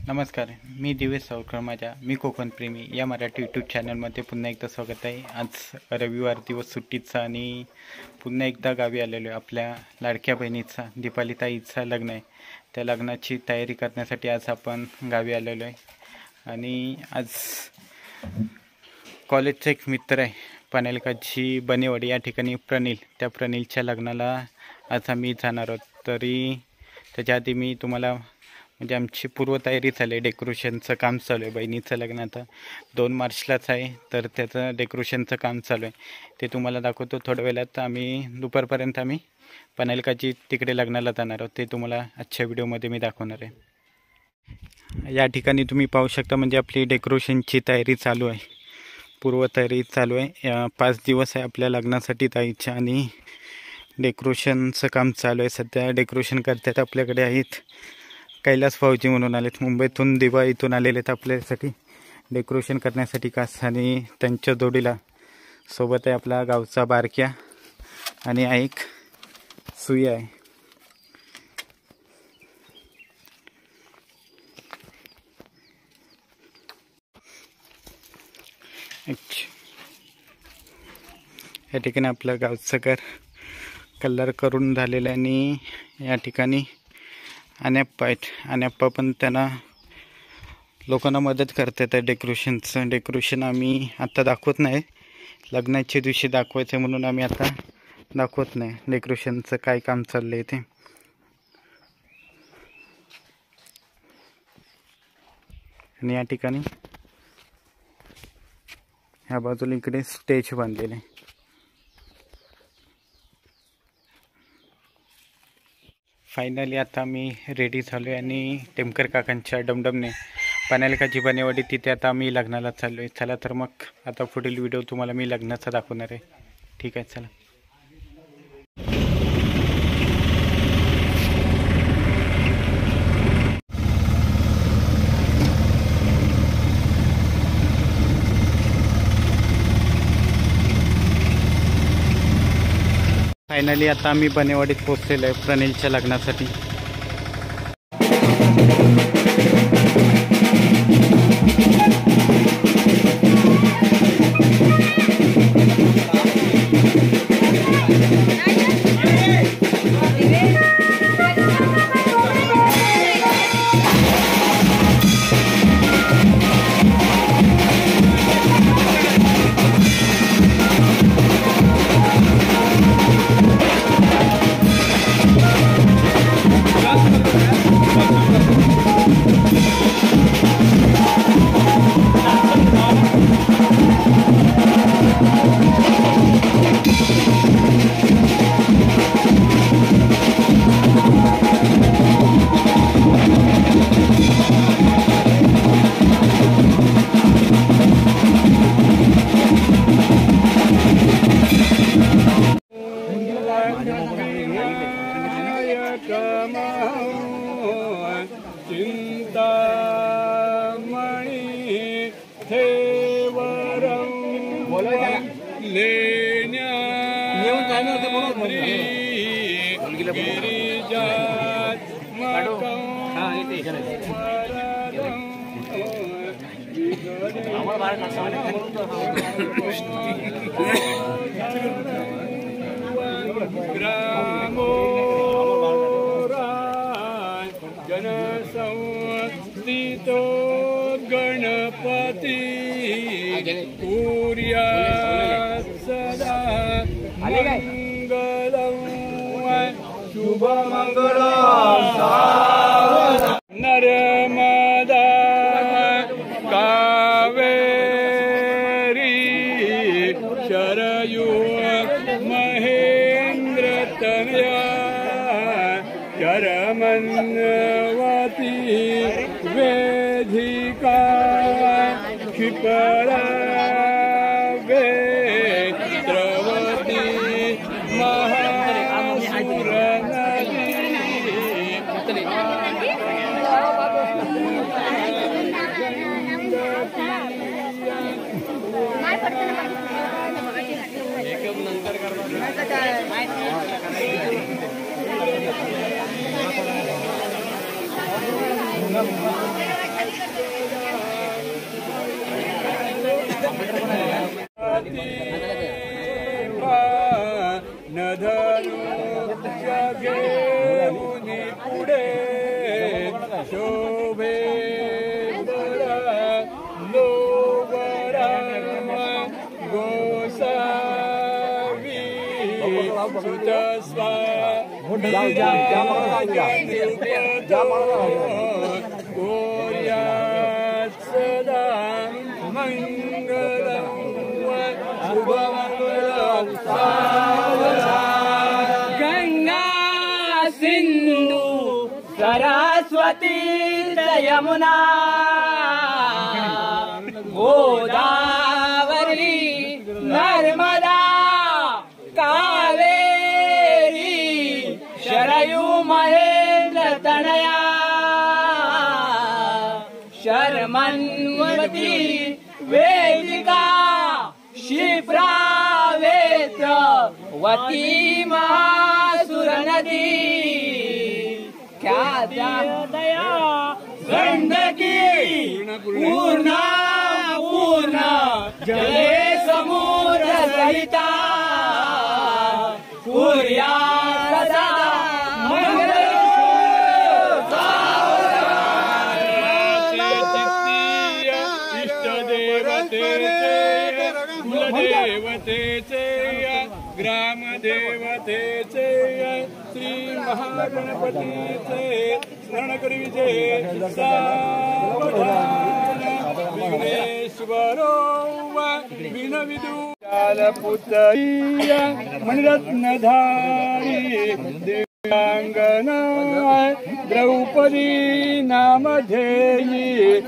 नमस्कार, मी दिवेश सावकर. मी कोकण प्रेमी या मराठी यूट्यूब चॅनलमध्ये पुन्हा एकदा स्वागत आहे. आज रविवार दिवस सुट्टीचा आणि पुन्हा एकदा गावी आलेलो आहे. आपल्या लाडक्या बहिणीचा दीपालीताईचा लग्न आहे. त्या लग्नाची तयारी करण्यासाठी आज आपण गावी आलेलो आहे. आणि आज कॉलेजचा एक मित्र आहे पनवेलची बनेवाडी या ठिकाणी त्या प्रणीलच्या लग्नाला आज आम्ही जाणार आहोत. तरी त्याच्या आधी मी तुम्हाला म्हणजे आमची पूर्वतयारी झाली आहे. डेकोरेशनचं काम चालू आहे. बहिणीचं लग्न आता 2 मार्चलाच आहे, तर त्याचं डेकोरेशनचं काम चालू आहे. ते तुम्हाला दाखवतो थोड्या वेळात. दुपारपर्यंत आम्ही पनवेलची तिकडे लग्नाला जाणार आहोत. ते तुम्हाला आजच्या व्हिडिओमध्ये मी दाखवणार आहे. या ठिकाणी तुम्ही पाहू शकता म्हणजे आपली डेकोरेशनची तयारी चालू आहे, पूर्वतयारी चालू आहे. 5 दिवस आहे आपल्या लग्नासाठी जायच्या आणि डेकोरेशनचं काम चालू आहे. सध्या डेकोरेशन करतात आपल्याकडे आहेत कैलास फौजी म्हणून आलेत, मुंबईतून दिवाळीतून आलेले आहेत आपल्यासाठी डेकोरेशन करण्यासाठी खास. आणि त्यांच्या जोडीला सोबत आहे आपला गावचा बारक्या आणि एक सुया आहे. या ठिकाणी आपलं गावचं घर कलर करून झालेलं आहे. आणि या ठिकाणी अनप्पा आहेत. अनप्पा पण त्यांना लोकांना मदत करतात. डेकोरेशन आम्ही आत्ता दाखवत नाही, लग्नाच्या दिवशी दाखवायचं आहे म्हणून आम्ही आता दाखवत नाही डेकोरेशनचं काय काम चाललं आहे ते. आणि या ठिकाणी ह्या बाजूला इकडे स्टेज बांधलेले आहे. फायनली आता मी रेडी झालो आहे आणि टेमकर काकांच्या डमडमने पनवेलची बनेवाडी तिथे आता आम्ही लग्नाला चाललो आहे. चला तर मग आता पुढील व्हिडिओ तुम्हाला मी लग्नाचा दाखवणार आहे. ठीक आहे, चला. फायनली आता आम्ही बनेवाडीत पोहोचलेलो आहे प्रणीलच्या लग्नासाठी. जनसंस्थितो गणपती कुर्यात् सदा मंगलं शुभमंगलं. नर्मदा कावेरी शरयू महेन्द्रतनया चरमन्वती वेदिका क्षिपरा वेत्रवती महासुर नदी घेऊनी पुढे शोभे लोबरा गोसावी सुतस्वा गोर्यात सदा मंगलम शुभमंगलम गंगा सिंधु सरस्वती यमुना गोदावरी नर्मदा कावेरी शरयू महेंद्र तनया शर्मन्वती वेदिका क्षिप्रा वती महासुर नदी ख्यात्या दया गंडकी पूर्ण पूर्ण जले समुद्र सहिता कुर्या सदा देवतेचे ग्राम देवतेचे श्री महागणपतीचे स्मरण करीचे सावधान विघ्नेश्वरो विनविदु कालपुतय्य मणिरत्नधारी देवांगना द्रौपदी नामधेयी